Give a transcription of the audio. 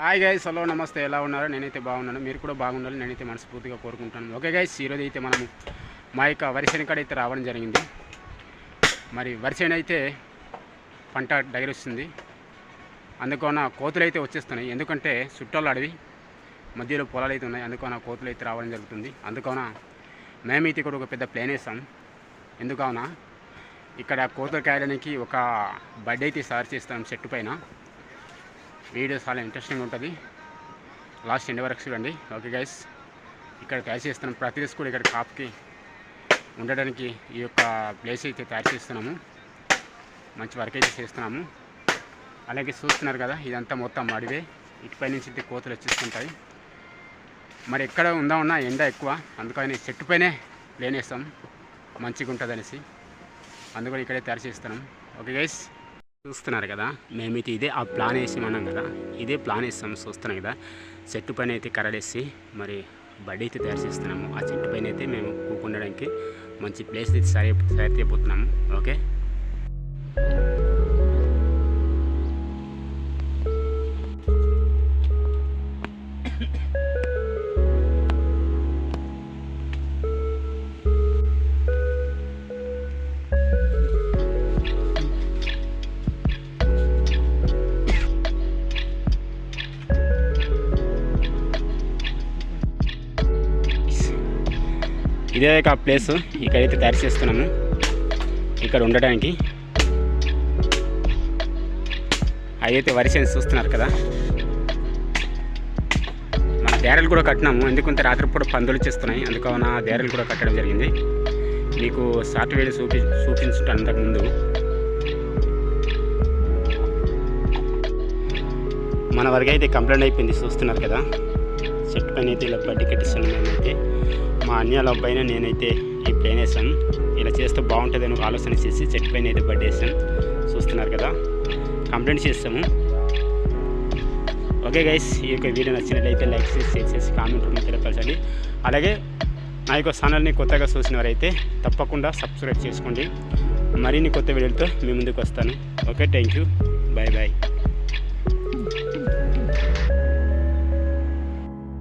Hi guys, hello, నమస్తే. ఎలా ఉన్నారు? నేనైతే బాగున్నాను. మీరు కూడా బాగుండాలి నేనైతే మనస్ఫూర్తిగా కోరుకుంటాను. ఓకే గైస్, ఈరోజు అయితే మనము మా యొక్క వరిసేను కాడ అయితే రావడం జరిగింది. మరి వరిసేను అయితే పంట దగ్గర వస్తుంది. అందుకన కోతులు అయితే వచ్చేస్తున్నాయి. ఎందుకంటే చుట్టాలు అడవి మధ్యలో పొలాలు అయితే ఉన్నాయి. అందుకన కోతులు అయితే రావడం జరుగుతుంది. అందుకన మేమైతే ఇక్కడ ఒక పెద్ద ప్లాన్ వేసాం. ఎందుకన ఇక్కడ కోతులు కాయడానికి ఒక బడ్ అయితే సార్ చేస్తాం చెట్టు పైన. వీడియో చాలా ఇంట్రెస్టింగ్ ఉంటుంది, లాస్ట్ ఎండ్ వరకు చూడండి. ఓకే గైస్, ఇక్కడ తయారు చేస్తున్నాం. ప్రతి రోజు కూడా ఇక్కడ కాపుకి ఉండడానికి ఈ యొక్క ప్లేస్ అయితే తయారు చేస్తున్నాము. మంచి వర్క్ అయితే చేస్తున్నాము. అలాగే చూస్తున్నారు కదా, ఇదంతా మొత్తం అడివే. ఇటుపై నుంచి అయితే కోతులు వచ్చేస్తుంటాయి. మరి ఎక్కడ ఉందా ఎండ ఎక్కువ, అందుకని చెట్టు పైనే లేనేస్తాం, మంచిగా ఉంటుంది అనేసి. అందుకని ఇక్కడే తయారు చేస్తున్నాం. ఓకే గైస్, చూస్తున్నారు కదా, మేమైతే ఇదే ఆ ప్లాన్ వేసి అన్నాం కదా, ఇదే ప్లాన్ వేస్తాం. చూస్తున్నాం కదా, చెట్టు పైన అయితే కర్రలేసి మరి బడ్డీ అయితే తయారు చేస్తున్నాము. ఆ చెట్టు పైన అయితే మేము కూకుండడానికి మంచి ప్లేస్ అయితే తయారు చేయబోతున్నాము. ఓకే, ఇదే ఒక ప్లేస్. ఇక్కడైతే తయారు చేస్తున్నాము ఇక్కడ ఉండడానికి. అయితే వరిసేను చూస్తున్నారు కదా, మన డేరలు కూడా కట్టినాము. ఎందుకంటే రాత్రిపూట పందులు చేస్తున్నాయి, అందుకన డేరలు కూడా కట్టడం జరిగింది. మీకు సాఫ్ట్వేర్ చూపించుంటాను అంతకుముందు. మన వరకు అయితే కంప్లైంట్ అయిపోయింది. చూస్తున్నారు కదా, చెట్టు పైన అయితే ఇలా బడ్డీ కట్టిస్తున్నాను. మేమైతే మా అన్యాల అబ్బాయిన నేనైతే ఈ ప్లేన్ వేసాం. ఇలా చేస్తే బాగుంటుందని ఆలోచన చేసి చెట్టు పైన అయితే బడ్డీ వేసాం. చూస్తున్నారు కదా, కంప్లైంట్ చేస్తాము. ఓకే గైస్, ఈ యొక్క వీడియో నచ్చినట్లయితే లైక్ చేసి షేర్ చేసి కామెంట్ రూమ్లో తెలియపరచండి. అలాగే నా యొక్క ఛానల్ని కొత్తగా చూసిన వారైతే తప్పకుండా సబ్స్క్రైబ్ చేసుకోండి. మరిన్ని కొత్త వీడియోలతో మీ ముందుకు వస్తాను. Okay, thank you, bye bye.